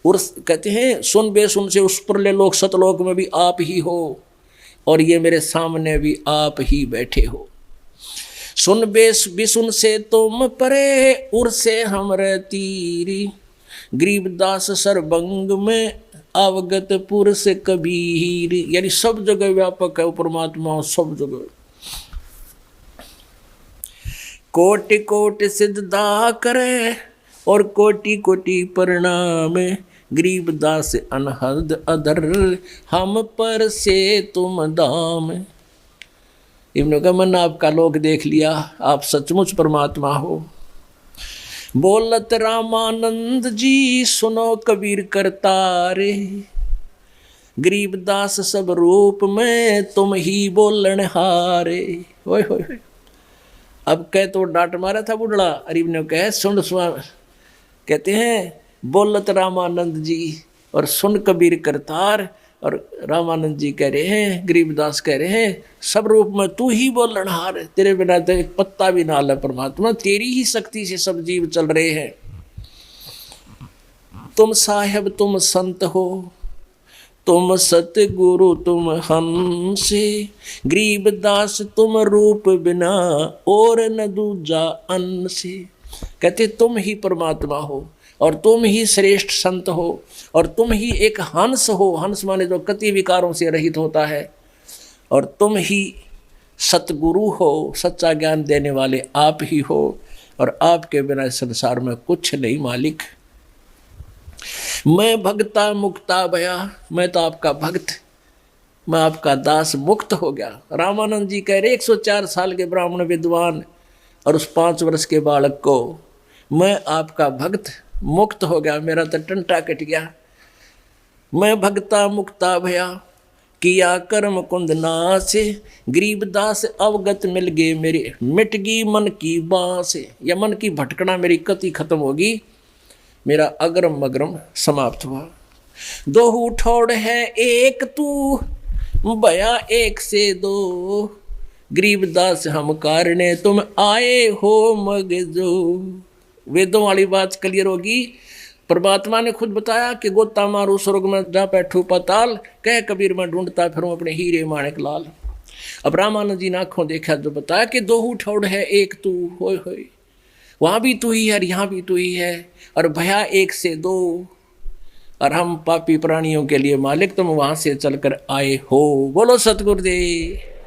उर कहते हैं सुन बे सुन से उस परले लोक सतलोक में भी आप ही हो, और ये मेरे सामने भी आप ही बैठे हो। सुन बेस बिसुन से तुम परे, उर से हमरे तीरी, गरीबदास सरबंग में अवगत पुर से कबीर। यानी सब जगह व्यापक है वो परमात्मा, सब जगह। कोटि कोटि सिजदा करे, और कोटि कोटि प्रणाम, गरीबदास अनहद अधर, हम पर से तुम दाम। इब्न का मन आपका लोक देख लिया, आप सचमुच परमात्मा हो। बोलत रामानंद जी सुनो कबीर करतारे, गरीबदास सब रूप में तुम ही बोलन हारे। ओए होए अब कह तो डांट मारा था बुढ़ड़ा, अरीब ने कहे सुन स्वामी, कहते हैं बोलत रामानंद जी और सुन कबीर करतार, और रामानंद जी कह रहे हैं, गरीबदास कह रहे हैं सब रूप में तू ही बोलनहार, तेरे बिना तो एक पत्ता भी ना ले परमात्मा, तेरी ही शक्ति से सब जीव चल रहे हैं। तुम साहेब तुम संत हो, तुम सतगुरु तुम हंस, गरीबदास तुम रूप बिना और न दूजा अंश। कहते तुम ही परमात्मा हो, और तुम ही श्रेष्ठ संत हो, और तुम ही एक हंस हो। हंस माने जो कति विकारों से रहित होता है, और तुम ही सतगुरु हो, सच्चा ज्ञान देने वाले आप ही हो, और आपके बिना इस संसार में कुछ नहीं मालिक। मैं भक्ता मुक्ता भया, मैं तो आपका भक्त, मैं आपका दास मुक्त हो गया। रामानंद जी कह रहे 104 साल के ब्राह्मण विद्वान और उस 5 वर्ष के बालक को, मैं आपका भक्त मुक्त हो गया, मेरा तो टंटा कट गया। मैं भक्ता मुक्ता भया, किया कर्म कुंद नाश, गरीबदास अवगत मिल गए मेरे, मिट गई मन की बांस। या मन की भटकना मेरी कति खत्म होगी, मेरा अग्रम मग्रम समाप्त हुआ। दो ठोड़ है एक तू, भया एक से दो, गरीबदास हम कारणे तुम आए हो मगजो। वेदों वाली बात क्लियर होगी। परमात्मा ने खुद बताया कि गोता मारू स्वर्ग में जा बैठू पताल, कह कबीर में ढूंढता फिरूं अपने हीरे माणिक लाल। अब रामानंद जी ने आंखों देखा जो बताया कि दो ठोड़ है एक तू, होय होय वहाँ भी तू ही है और यहाँ भी तू ही है, और भया एक से दो। और हम पापी प्राणियों के लिए मालिक तुम वहां से चलकर आए हो। बोलो सतगुरुदेव।